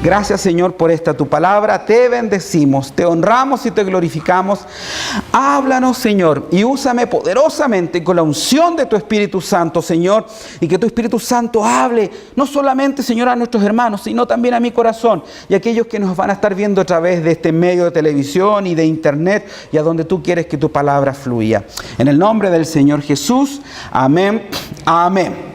Gracias, Señor, por esta tu palabra. Te bendecimos, te honramos y te glorificamos. Háblanos, Señor, y úsame poderosamente con la unción de tu Espíritu Santo, Señor, y que tu Espíritu Santo hable no solamente, Señor, a nuestros hermanos, sino también a mi corazón y a aquellos que nos van a estar viendo a través de este medio de televisión y de internet y a donde tú quieres que tu palabra fluya. En el nombre del Señor Jesús, amén, amén.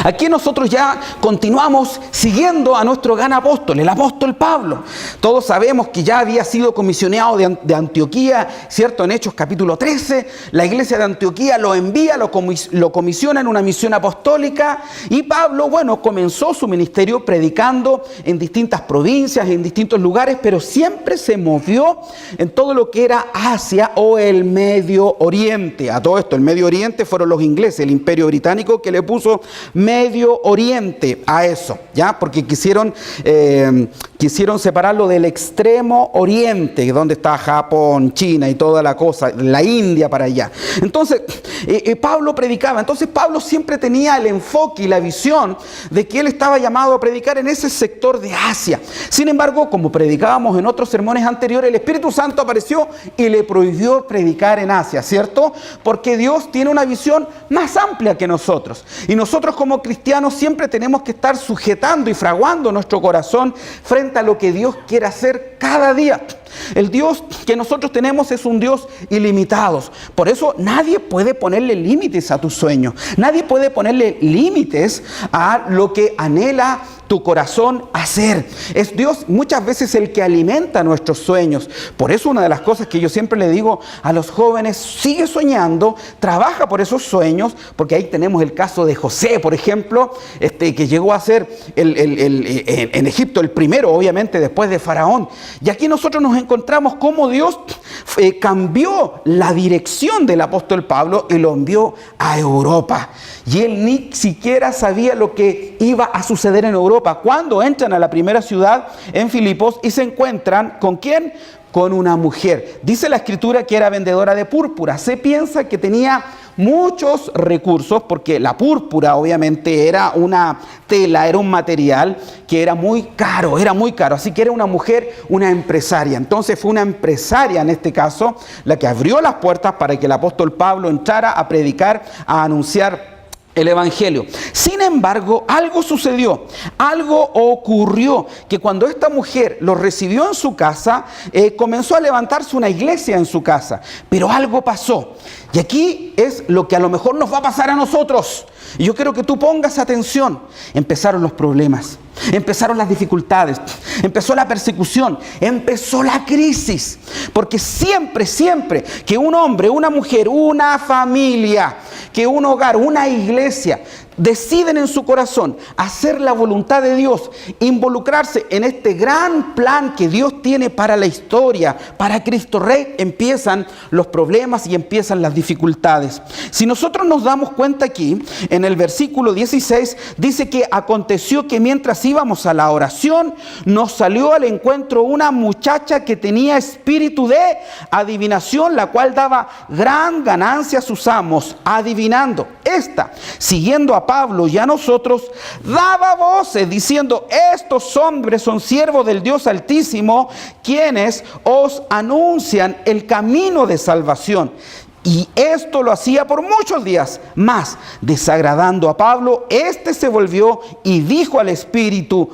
Aquí nosotros ya continuamos siguiendo a nuestro gran apóstol, el apóstol Pablo. Todos sabemos que ya había sido comisionado de Antioquía, ¿cierto? En Hechos capítulo 13, la iglesia de Antioquía lo envía, lo comisiona en una misión apostólica. Y Pablo, bueno, comenzó su ministerio predicando en distintas provincias, en distintos lugares, pero siempre se movió en todo lo que era Asia o el Medio Oriente. A todo esto, el Medio Oriente fueron los ingleses, el Imperio Británico, que le puso Medio Oriente a eso, ¿ya? Porque quisieron separarlo del extremo oriente, donde está Japón, China y toda la cosa, la India para allá. Entonces, Pablo predicaba. Entonces, Pablo siempre tenía el enfoque y la visión de que él estaba llamado a predicar en ese sector de Asia. Sin embargo, como predicábamos en otros sermones anteriores, el Espíritu Santo apareció y le prohibió predicar en Asia, ¿cierto? Porque Dios tiene una visión más amplia que nosotros. Y nosotros como cristianos siempre tenemos que estar sujetando y fraguando nuestro corazón frente a lo que Dios quiere hacer cada día. El Dios que nosotros tenemos es un Dios ilimitado. Por eso nadie puede ponerle límites a tus sueños. Nadie puede ponerle límites a lo que anhela tu corazón hacer. Es Dios muchas veces el que alimenta nuestros sueños. Por eso una de las cosas que yo siempre le digo a los jóvenes: sigue soñando, trabaja por esos sueños, porque ahí tenemos el caso de José, por ejemplo, que llegó a ser en Egipto el primero, obviamente, después de Faraón. Y aquí nosotros nos encontramos cómo Dios cambió la dirección del apóstol Pablo y lo envió a Europa. Y él ni siquiera sabía lo que iba a suceder en Europa. Cuando entran a la primera ciudad, en Filipos, y se encuentran ¿con quién? Con una mujer. Dice la escritura que era vendedora de púrpura. Se piensa que tenía muchos recursos, porque la púrpura obviamente era una tela, era un material que era muy caro, así que era una mujer, una empresaria. Entonces fue una empresaria en este caso la que abrió las puertas para que el apóstol Pablo entrara a predicar, a anunciar el evangelio. Sin embargo, algo sucedió, algo ocurrió, que cuando esta mujer lo recibió en su casa, comenzó a levantarse una iglesia en su casa. Pero algo pasó. Y aquí es lo que a lo mejor nos va a pasar a nosotros. Y yo quiero que tú pongas atención. Empezaron los problemas, empezaron las dificultades, empezó la persecución, empezó la crisis. Porque siempre que un hombre, una mujer, una familia, que un hogar, una iglesia deciden en su corazón hacer la voluntad de Dios, involucrarse en este gran plan que Dios tiene para la historia, para Cristo Rey, empiezan los problemas y empiezan las dificultades. Si nosotros nos damos cuenta aquí, en el versículo 16, dice que aconteció que mientras íbamos a la oración, nos salió al encuentro una muchacha que tenía espíritu de adivinación, la cual daba gran ganancia a sus amos, adivinando. Esta, siguiendo a Pablo y a nosotros, daba voces diciendo: estos hombres son siervos del Dios Altísimo, quienes os anuncian el camino de salvación. Y esto lo hacía por muchos días. Mas, desagradando a Pablo, éste se volvió y dijo al espíritu: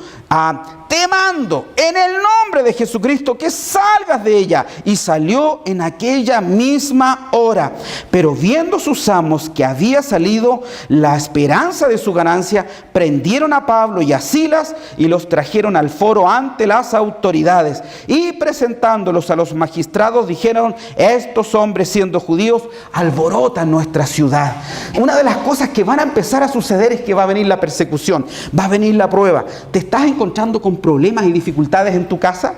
te mando en el nombre de Jesucristo que salgas de ella. Y salió en aquella misma hora. Pero viendo sus amos que había salido la esperanza de su ganancia, prendieron a Pablo y a Silas y los trajeron al foro ante las autoridades. Y presentándolos a los magistrados, dijeron: estos hombres, siendo judíos, alborotan nuestra ciudad. Una de las cosas que van a empezar a suceder es que va a venir la persecución, va a venir la prueba. ¿Te estás encontrando con problemas y dificultades en tu casa?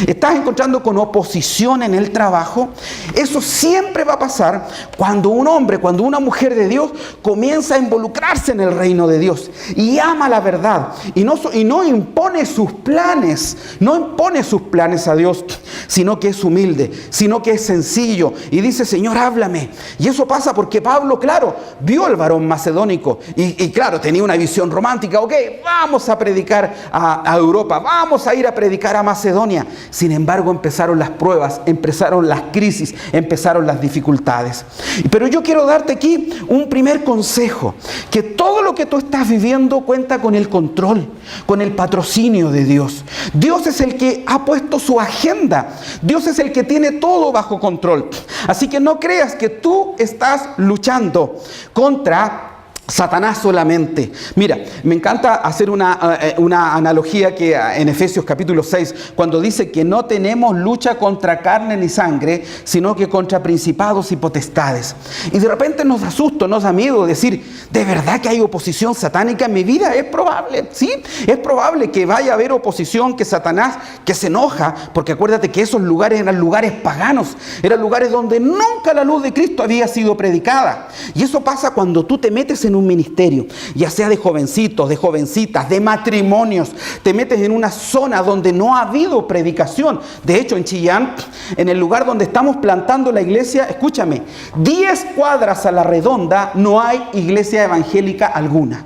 estás encontrando con oposición en el trabajo. Eso siempre va a pasar cuando un hombre, cuando una mujer de Dios comienza a involucrarse en el reino de Dios y ama la verdad y no impone sus planes, no impone sus planes a Dios, sino que es humilde, sino que es sencillo y dice: Señor, háblame. Y eso pasa porque Pablo, claro, vio al varón macedónico y claro, tenía una visión romántica. Ok, vamos a predicar a Europa, vamos a ir a predicar a Macedonia. Sin embargo, empezaron las pruebas, empezaron las crisis, empezaron las dificultades. Pero yo quiero darte aquí un primer consejo: que todo lo que tú estás viviendo cuenta con el control, con el patrocinio de Dios. Dios es el que ha puesto su agenda. Dios es el que tiene todo bajo control. Así que no creas que tú estás luchando contra Satanás solamente. Mira, me encanta hacer una analogía que en Efesios capítulo 6, cuando dice que no tenemos lucha contra carne ni sangre, sino que contra principados y potestades. Y de repente nos asusta, nos da miedo decir: ¿de verdad que hay oposición satánica en mi vida? Es probable, sí, es probable que vaya a haber oposición, que Satanás, que se enoja, porque acuérdate que esos lugares eran lugares paganos, eran lugares donde nunca la luz de Cristo había sido predicada. Y eso pasa cuando tú te metes en un ministerio, ya sea de jovencitos, de jovencitas, de matrimonios, te metes en una zona donde no ha habido predicación. De hecho, en Chillán, en el lugar donde estamos plantando la iglesia, escúchame, 10 cuadras a la redonda no hay iglesia evangélica alguna.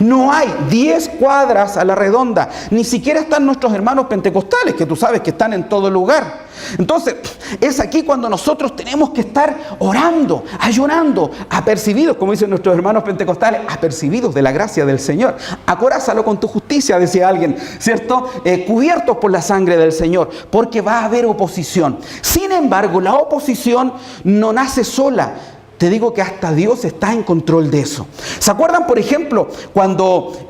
No hay 10 cuadras a la redonda. Ni siquiera están nuestros hermanos pentecostales, que tú sabes que están en todo lugar. Entonces, es aquí cuando nosotros tenemos que estar orando, ayunando, apercibidos, como dicen nuestros hermanos pentecostales, apercibidos de la gracia del Señor. Acorázalo con tu justicia, decía alguien, ¿cierto? Cubiertos por la sangre del Señor, porque va a haber oposición. Sin embargo, la oposición no nace sola. Te digo que hasta Dios está en control de eso. ¿Se acuerdan, por ejemplo, cuando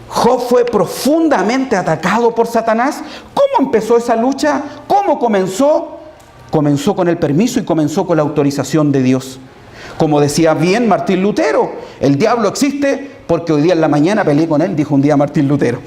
Job fue profundamente atacado por Satanás? ¿Cómo empezó esa lucha? ¿Cómo comenzó? Comenzó con el permiso y comenzó con la autorización de Dios. Como decía bien Martín Lutero, el diablo existe porque hoy día en la mañana peleé con él, dijo un día Martín Lutero.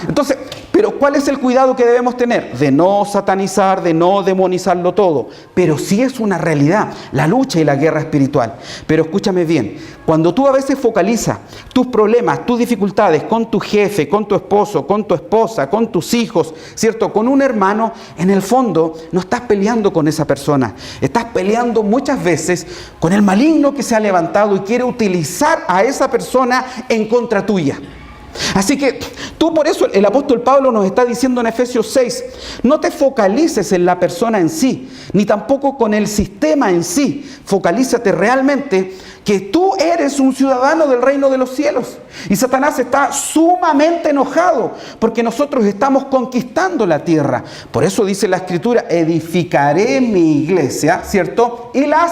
Entonces, pero ¿cuál es el cuidado que debemos tener? De no satanizar, de no demonizarlo todo. Pero sí es una realidad, la lucha y la guerra espiritual. Pero escúchame bien, cuando tú a veces focalizas tus problemas, tus dificultades con tu jefe, con tu esposo, con tu esposa, con tus hijos, ¿cierto? Con un hermano, en el fondo no estás peleando con esa persona. Estás peleando muchas veces con el maligno que se ha levantado y quiere utilizar a esa persona en contra tuya. Así que tú, por eso el apóstol Pablo nos está diciendo en Efesios 6, no te focalices en la persona en sí, ni tampoco con el sistema en sí. Focalízate realmente que tú eres un ciudadano del reino de los cielos. Y Satanás está sumamente enojado porque nosotros estamos conquistando la tierra. Por eso dice la Escritura: edificaré mi iglesia, ¿cierto? Y las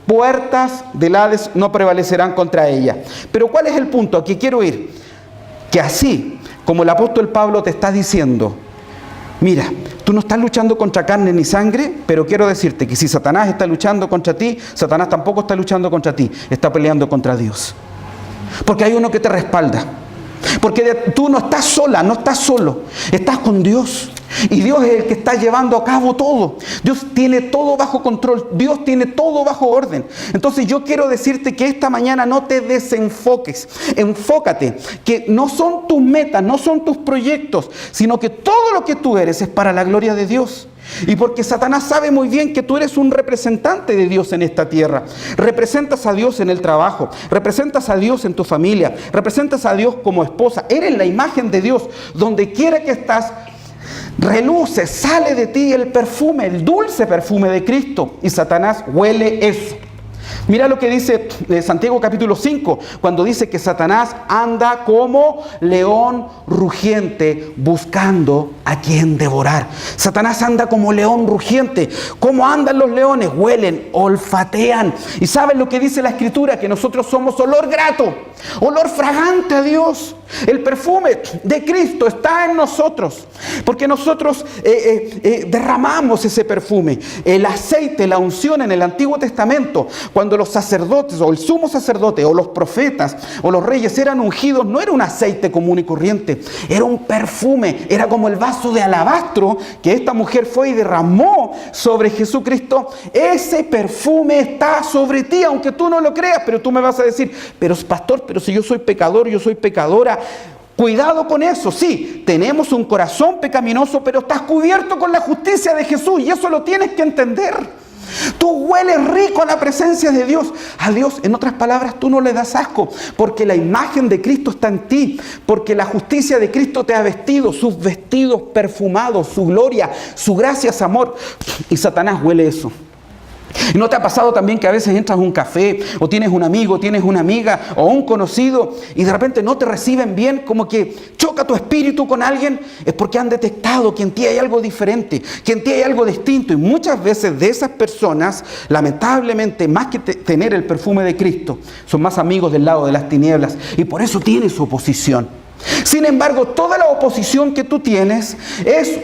puertas del Hades no prevalecerán contra ella. Pero ¿cuál es el punto? Aquí quiero ir. Que así como el apóstol Pablo te está diciendo: mira, tú no estás luchando contra carne ni sangre, pero quiero decirte que si Satanás está luchando contra ti, Satanás tampoco está luchando contra ti, está peleando contra Dios. Porque hay uno que te respalda. Porque tú no estás sola, no estás solo, estás con Dios. Y Dios es el que está llevando a cabo todo. Dios tiene todo bajo control. Dios tiene todo bajo orden. Entonces yo quiero decirte que esta mañana no te desenfoques. Enfócate, que no son tus metas, no son tus proyectos, sino que todo lo que tú eres es para la gloria de Dios. Y porque Satanás sabe muy bien que tú eres un representante de Dios en esta tierra. Representas a Dios en el trabajo, representas a Dios en tu familia, representas a Dios como esposa. Eres la imagen de Dios. Donde quiera que estás, reluce, sale de ti el perfume, el dulce perfume de Cristo. Y Satanás huele eso. Mira lo que dice Santiago capítulo 5, cuando dice que Satanás anda como león rugiente buscando a quien devorar. Satanás anda como león rugiente. ¿Cómo andan los leones? Huelen, olfatean. ¿Y saben lo que dice la Escritura? Que nosotros somos olor grato, olor fragante a Dios. El perfume de Cristo está en nosotros, porque nosotros derramamos ese perfume. El aceite, la unción en el Antiguo Testamento, cuando cuando los sacerdotes o el sumo sacerdote o los profetas o los reyes eran ungidos, no era un aceite común y corriente, era un perfume, era como el vaso de alabastro que esta mujer fue y derramó sobre Jesucristo. Ese perfume está sobre ti, aunque tú no lo creas, pero tú me vas a decir, pero pastor, pero si yo soy pecador, yo soy pecadora. Cuidado con eso, sí, tenemos un corazón pecaminoso, pero estás cubierto con la justicia de Jesús y eso lo tienes que entender. Tú hueles rico a la presencia de Dios. A Dios, en otras palabras, tú no le das asco, porque la imagen de Cristo está en ti, porque la justicia de Cristo te ha vestido, sus vestidos perfumados, su gloria, su gracia es amor. Y Satanás huele eso. ¿Y no te ha pasado también que a veces entras a un café o tienes un amigo, tienes una amiga o un conocido y de repente no te reciben bien, como que choca tu espíritu con alguien? Es porque han detectado que en ti hay algo diferente, que en ti hay algo distinto, y muchas veces de esas personas, lamentablemente, más que tener el perfume de Cristo, son más amigos del lado de las tinieblas y por eso tienes oposición. Sin embargo, toda la oposición que tú tienes es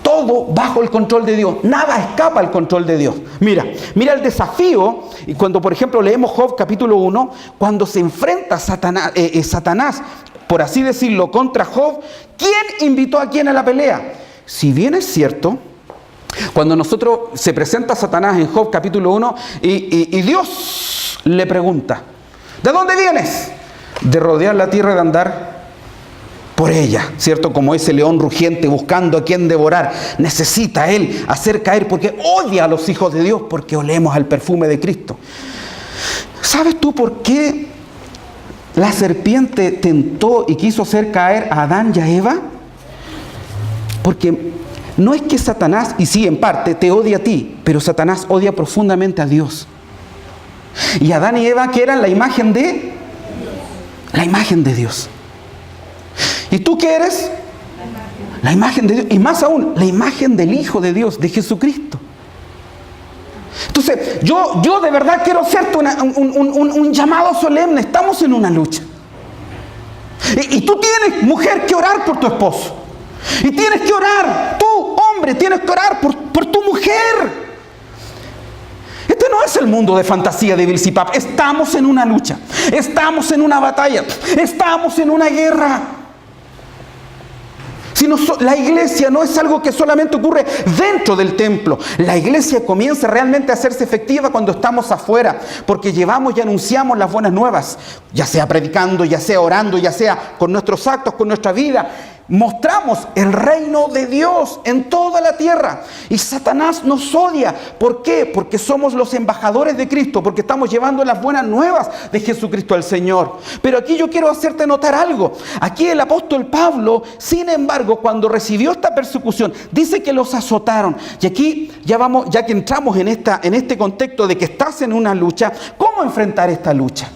todo bajo el control de Dios. Nada escapa al control de Dios. Mira el desafío. Y cuando, por ejemplo, leemos Job capítulo 1, cuando se enfrenta Satanás, por así decirlo, contra Job, ¿quién invitó a quién a la pelea? Si bien es cierto, cuando se presenta Satanás en Job capítulo 1 y Dios le pregunta, ¿de dónde vienes? De rodear la tierra, de andar por ella, ¿cierto? Como ese león rugiente buscando a quien devorar. Necesita él hacer caer, porque odia a los hijos de Dios, porque olemos al perfume de Cristo. ¿Sabes tú por qué la serpiente tentó y quiso hacer caer a Adán y a Eva? Porque no es que Satanás, y sí, en parte, te odia a ti, pero Satanás odia profundamente a Dios. Y Adán y Eva, que eran la imagen de Dios. ¿Y tú qué eres? La imagen de Dios. Y más aún, la imagen del Hijo de Dios, de Jesucristo. Entonces, yo de verdad quiero hacerte un llamado solemne. Estamos en una lucha. Y tú tienes, mujer, que orar por tu esposo. Y tienes que orar, tú, hombre, tienes que orar por tu mujer. Este no es el mundo de fantasía de Bilzipap. Estamos en una lucha. Estamos en una batalla. Estamos en una guerra. La iglesia no es algo que solamente ocurre dentro del templo. La iglesia comienza realmente a hacerse efectiva cuando estamos afuera, porque llevamos y anunciamos las buenas nuevas, ya sea predicando, ya sea orando, ya sea con nuestros actos, con nuestra vida. Mostramos el reino de Dios en toda la tierra. Y Satanás nos odia. ¿Por qué? Porque somos los embajadores de Cristo, porque estamos llevando las buenas nuevas de Jesucristo al Señor. Pero aquí yo quiero hacerte notar algo. Aquí el apóstol Pablo, sin embargo, cuando recibió esta persecución, dice que los azotaron. Y aquí ya que entramos en este contexto de que estás en una lucha, ¿cómo enfrentar esta lucha?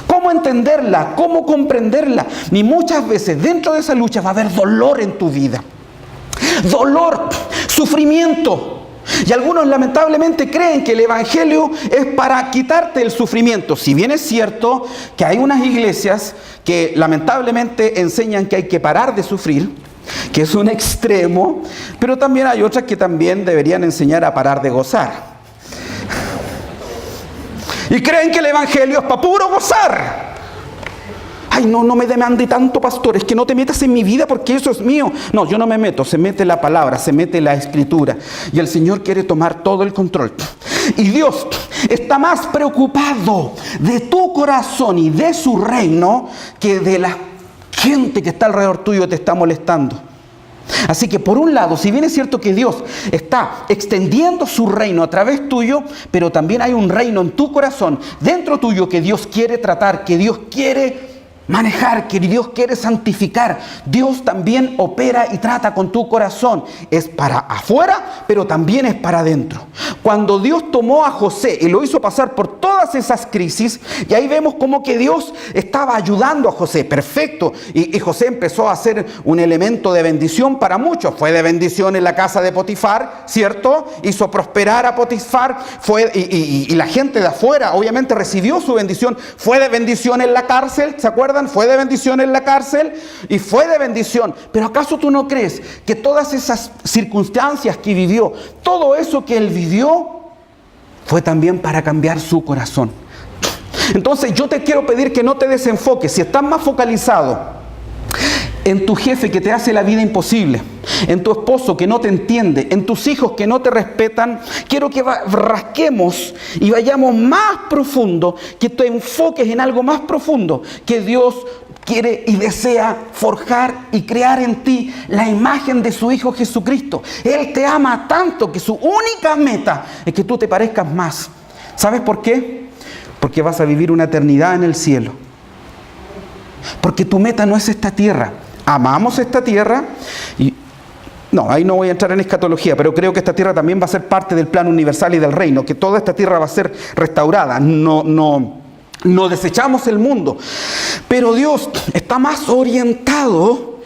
¿Cómo entenderla? ¿Cómo comprenderla? Y muchas veces dentro de esa lucha va a haber dolor en tu vida. Dolor, sufrimiento. Y algunos lamentablemente creen que el evangelio es para quitarte el sufrimiento. Si bien es cierto que hay unas iglesias que lamentablemente enseñan que hay que parar de sufrir, que es un extremo, pero también hay otras que también deberían enseñar a parar de gozar. Y creen que el evangelio es para puro gozar. Ay, no me demande tanto, pastor, es que no te metas en mi vida porque eso es mío. No, yo no me meto, se mete la palabra, se mete la escritura. Y el Señor quiere tomar todo el control. Y Dios está más preocupado de tu corazón y de su reino que de la gente que está alrededor tuyo y te está molestando. Así que por un lado, si bien es cierto que Dios está extendiendo su reino a través tuyo, pero también hay un reino en tu corazón, dentro tuyo, que Dios quiere tratar, que Dios quiere manejar, que Dios quiere santificar. Dios también opera y trata con tu corazón. Es para afuera, pero también es para adentro. Cuando Dios tomó a José y lo hizo pasar por todas esas crisis, y ahí vemos como que Dios estaba ayudando a José, perfecto, y José empezó a ser un elemento de bendición para muchos. Fue de bendición en la casa de Potifar, ¿cierto? Hizo prosperar a Potifar, y la gente de afuera obviamente recibió su bendición. Fue de bendición en la cárcel, ¿se acuerdan? Fue de bendición en la cárcel y fue de bendición. Pero ¿acaso tú no crees que todas esas circunstancias que vivió, todo eso que él vivió, fue también para cambiar su corazón. Entonces yo te quiero pedir que no te desenfoques. Si estás más focalizado en tu jefe que te hace la vida imposible, en tu esposo que no te entiende, en tus hijos que no te respetan, quiero que rasquemos y vayamos más profundo, que te enfoques en algo más profundo, que Dios quiere y desea forjar y crear en ti la imagen de su Hijo Jesucristo. Él te ama tanto que su única meta es que tú te parezcas más. ¿Sabes por qué? Porque vas a vivir una eternidad en el cielo. Porque tu meta no es esta tierra. Amamos esta tierra y no, ahí no voy a entrar en escatología, pero creo que esta tierra también va a ser parte del plan universal y del reino, que toda esta tierra va a ser restaurada. No desechamos el mundo, pero Dios está más orientado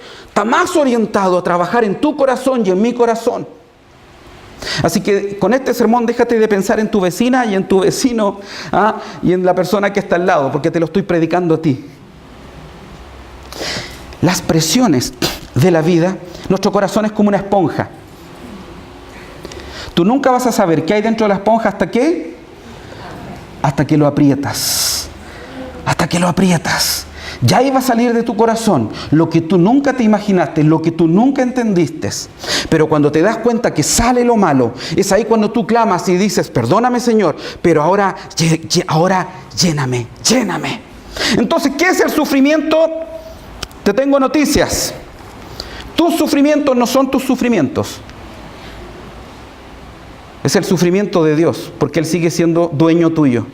a trabajar en tu corazón y en mi corazón. Así que con este sermón déjate de pensar en tu vecina y en tu vecino, y en la persona que está al lado, porque te lo estoy predicando a ti. Las presiones de la vida, nuestro corazón es como una esponja. Tú nunca vas a saber qué hay dentro de la esponja hasta que lo aprietas. Hasta que lo aprietas. Ya iba a salir de tu corazón lo que tú nunca te imaginaste, lo que tú nunca entendiste. Pero cuando te das cuenta que sale lo malo, es ahí cuando tú clamas y dices, perdóname Señor, pero ahora lléname. Entonces, ¿qué es el sufrimiento? Te tengo noticias. Tus sufrimientos no son tus sufrimientos. Es el sufrimiento de Dios, porque Él sigue siendo dueño tuyo.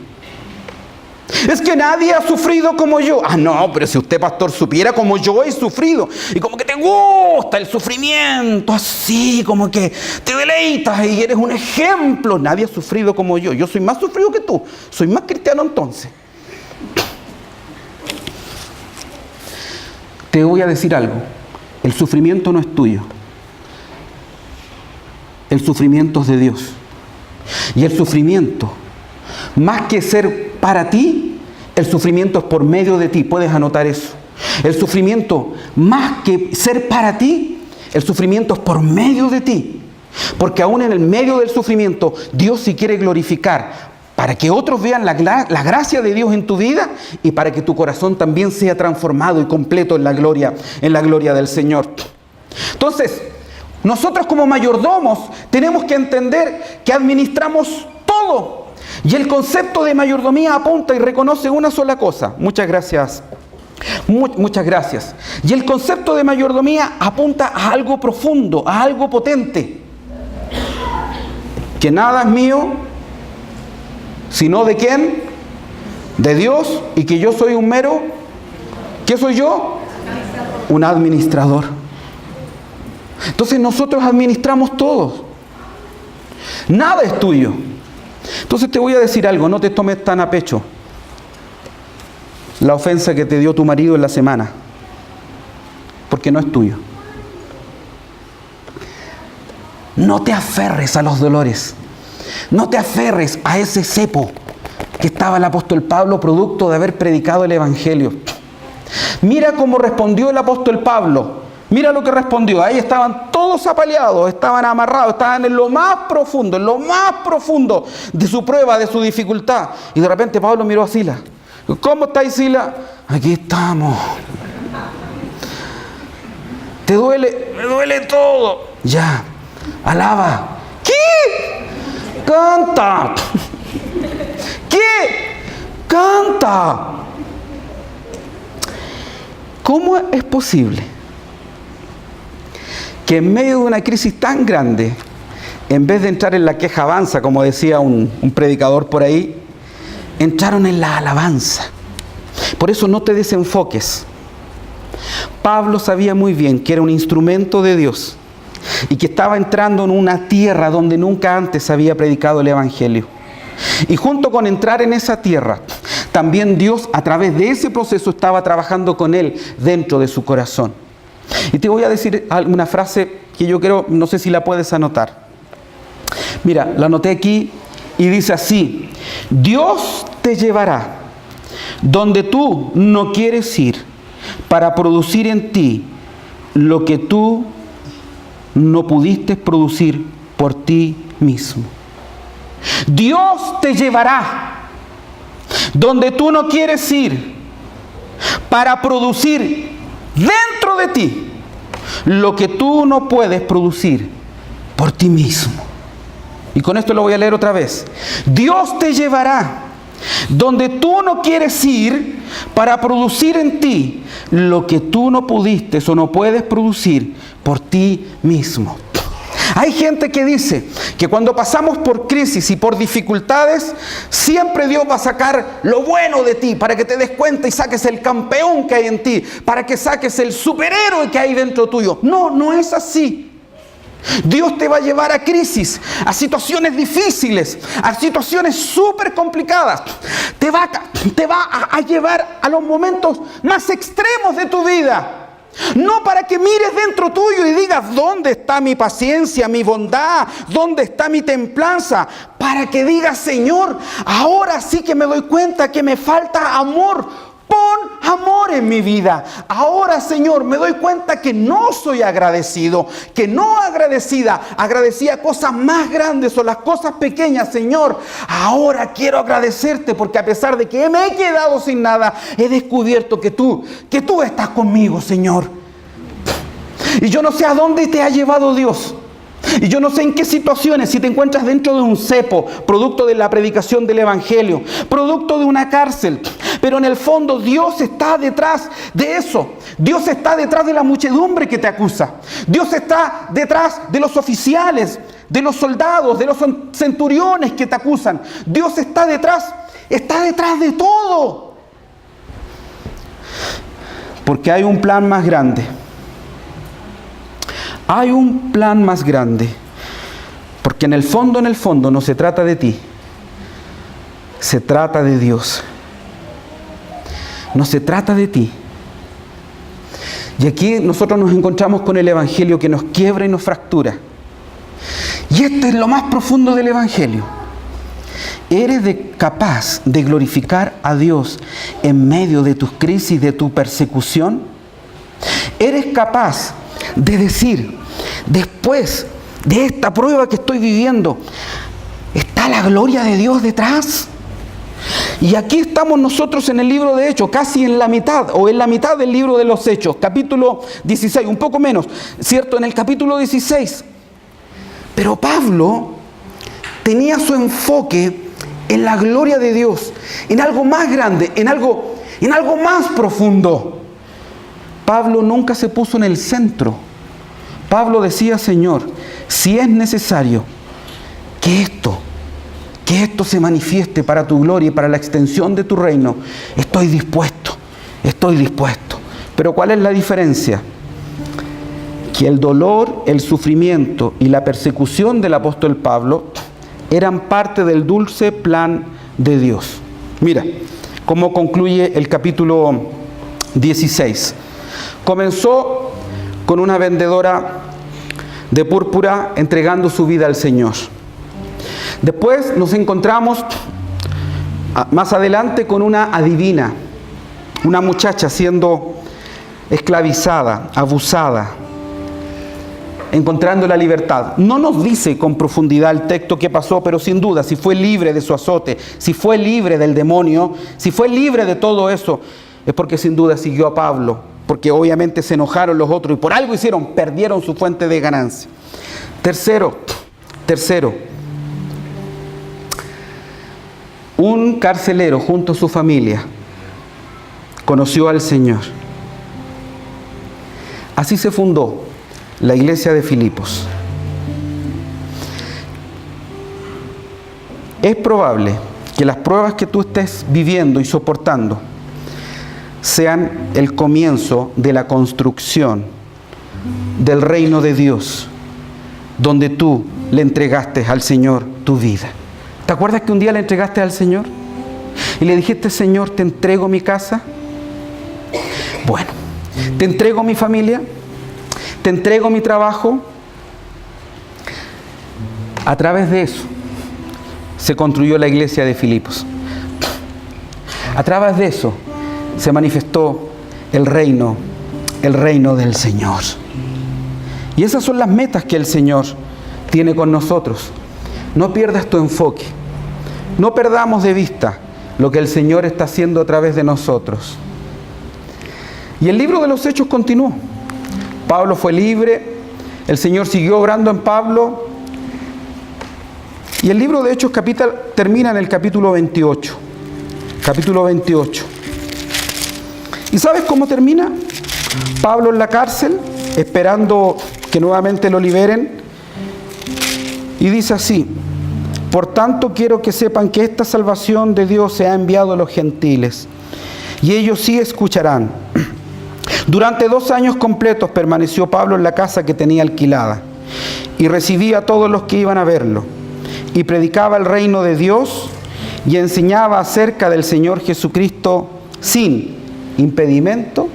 Es que nadie ha sufrido como yo. No, pero si usted, pastor, supiera como yo he sufrido. Y como que te gusta el sufrimiento, así como que te deleitas y eres un ejemplo. Nadie ha sufrido como yo. Yo soy más sufrido que tú. Soy más cristiano entonces. Te voy a decir algo. El sufrimiento no es tuyo. El sufrimiento es de Dios. Y el sufrimiento, más que ser para ti, el sufrimiento es por medio de ti. Puedes anotar eso. El sufrimiento, más que ser para ti, el sufrimiento es por medio de ti. Porque aún en el medio del sufrimiento, Dios sí quiere glorificar, para que otros vean la gracia de Dios en tu vida y para que tu corazón también sea transformado y completo en la gloria del Señor. Entonces, nosotros como mayordomos tenemos que entender que administramos todo. Y el concepto de mayordomía apunta y reconoce una sola cosa. Muchas gracias. Muchas gracias. Y el concepto de mayordomía apunta a algo profundo, a algo potente. Que nada es mío, sino ¿de quién? De Dios, y que yo soy un mero, ¿qué soy yo? Un administrador. Entonces nosotros administramos todo. Nada es tuyo. Entonces te voy a decir algo, no te tomes tan a pecho la ofensa que te dio tu marido en la semana, porque no es tuyo. No te aferres a los dolores. No te aferres a ese cepo que estaba el apóstol Pablo, producto de haber predicado el Evangelio. Mira cómo respondió el apóstol Pablo. Mira lo que respondió. Ahí estaban todos apaleados, estaban amarrados, estaban en lo más profundo de su prueba, de su dificultad. Y de repente Pablo miró a Silas. ¿Cómo estáis, Silas? Aquí estamos. ¿Te duele? Me duele todo. Ya, alaba. ¿Qué? ¡Canta! ¿Qué? ¡Canta! ¿Cómo es posible que en medio de una crisis tan grande, en vez de entrar en la queja avanza, como decía un predicador por ahí, entraron en la alabanza? Por eso no te desenfoques. Pablo sabía muy bien que era un instrumento de Dios y que estaba entrando en una tierra donde nunca antes había predicado el Evangelio. Y junto con entrar en esa tierra, también Dios a través de ese proceso estaba trabajando con él dentro de su corazón. Y te voy a decir una frase que yo creo, no sé si la puedes anotar. Mira, la anoté aquí y dice así: Dios te llevará donde tú no quieres ir para producir en ti lo que tú no pudiste producir por ti mismo. Dios te llevará donde tú no quieres ir para producir dentro de ti lo que tú no puedes producir por ti mismo. Y con esto lo voy a leer otra vez. Dios te llevará donde tú no quieres ir para producir en ti lo que tú no pudiste o no puedes producir por ti mismo. Hay gente que dice que cuando pasamos por crisis y por dificultades, siempre Dios va a sacar lo bueno de ti para que te des cuenta y saques el campeón que hay en ti, para que saques el superhéroe que hay dentro tuyo. No, no es así. Dios te va a llevar a crisis, a situaciones difíciles, a situaciones súper complicadas. Te va a llevar a los momentos más extremos de tu vida. No para que mires dentro tuyo y digas, ¿dónde está mi paciencia, mi bondad? ¿Dónde está mi templanza? Para que digas, Señor, ahora sí que me doy cuenta que me falta amor. Pon amor en mi vida. Ahora, Señor, me doy cuenta que no soy agradecido, que no agradecía cosas más grandes o las cosas pequeñas, Señor. Ahora quiero agradecerte porque a pesar de que me he quedado sin nada, he descubierto que tú estás conmigo, Señor. Y yo no sé a dónde te ha llevado Dios. Y yo no sé en qué situaciones, si te encuentras dentro de un cepo, producto de la predicación del Evangelio, producto de una cárcel, pero en el fondo Dios está detrás de eso. Dios está detrás de la muchedumbre que te acusa. Dios está detrás de los oficiales, de los soldados, de los centuriones que te acusan. Dios está detrás de todo. Porque hay un plan más grande. Hay un plan más grande, porque en el fondo no se trata de ti, se trata de Dios. No se trata de ti. Y aquí nosotros nos encontramos con el Evangelio que nos quiebra y nos fractura. Y esto es lo más profundo del Evangelio. ¿Eres capaz de glorificar a Dios en medio de tus crisis, de tu persecución? ¿Eres capaz de decir, después de esta prueba que estoy viviendo, está la gloria de Dios detrás? Y aquí estamos nosotros en el libro de Hechos, casi en la mitad, o en la mitad del libro de los Hechos, capítulo 16, un poco menos, ¿cierto? En el capítulo 16. Pero Pablo tenía su enfoque en la gloria de Dios, en algo más grande, en algo más profundo. Pablo nunca se puso en el centro. Pablo decía, Señor, si es necesario que esto se manifieste para tu gloria y para la extensión de tu reino, estoy dispuesto. Pero ¿cuál es la diferencia? Que el dolor, el sufrimiento y la persecución del apóstol Pablo eran parte del dulce plan de Dios. Mira cómo concluye el capítulo 16. Comenzó con una vendedora de púrpura entregando su vida al Señor. Después nos encontramos más adelante con una adivina, una muchacha siendo esclavizada, abusada, encontrando la libertad. No nos dice con profundidad el texto qué pasó, pero sin duda, si fue libre de su azote, si fue libre del demonio, si fue libre de todo eso, es porque sin duda siguió a Pablo, porque obviamente se enojaron los otros y por algo perdieron su fuente de ganancia. Tercero, un carcelero junto a su familia conoció al Señor. Así se fundó la iglesia de Filipos. Es probable que las pruebas que tú estés viviendo y soportando sean el comienzo de la construcción del reino de Dios, donde tú le entregaste al Señor tu vida. ¿Te acuerdas que un día le entregaste al Señor? Y le dijiste, Señor, te entrego mi casa. Bueno, te entrego mi familia, te entrego mi trabajo. A través de eso se construyó la iglesia de Filipos. A través de eso se manifestó el reino del Señor. Y esas son las metas que el Señor tiene con nosotros. No pierdas tu enfoque. No perdamos de vista lo que el Señor está haciendo a través de nosotros. Y el libro de los Hechos continuó. Pablo fue libre, el Señor siguió obrando en Pablo. Y el libro de Hechos termina en el capítulo 28. Capítulo 28. ¿Y sabes cómo termina? Pablo en la cárcel, esperando que nuevamente lo liberen. Y dice así: por tanto quiero que sepan que esta salvación de Dios se ha enviado a los gentiles, y ellos sí escucharán. Durante 2 años completos permaneció Pablo en la casa que tenía alquilada, y recibía a todos los que iban a verlo, y predicaba el reino de Dios, y enseñaba acerca del Señor Jesucristo sin impedimento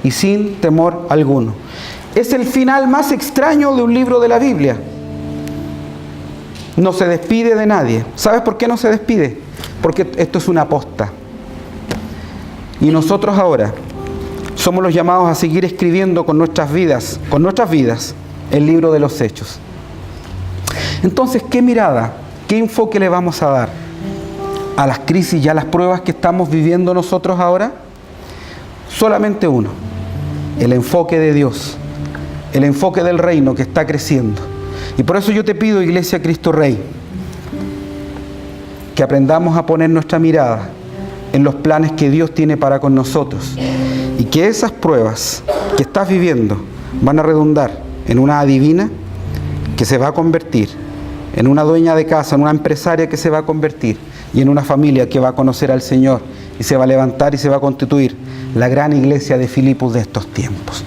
y sin temor alguno. Es el final más extraño de un libro de la Biblia. No se despide de nadie. ¿Sabes por qué no se despide? Porque esto es una posta. Y nosotros ahora somos los llamados a seguir escribiendo con nuestras vidas, el libro de los Hechos. Entonces, ¿qué mirada, qué enfoque le vamos a dar a las crisis y a las pruebas que estamos viviendo nosotros ahora? Solamente uno: el enfoque de Dios, el enfoque del reino que está creciendo. Y por eso yo te pido, Iglesia Cristo Rey, que aprendamos a poner nuestra mirada en los planes que Dios tiene para con nosotros, y que esas pruebas que estás viviendo van a redundar en una adivina que se va a convertir en una dueña de casa, en una empresaria que se va a convertir, y en una familia que va a conocer al Señor y se va a levantar y se va a constituir la gran iglesia de Filipos de estos tiempos.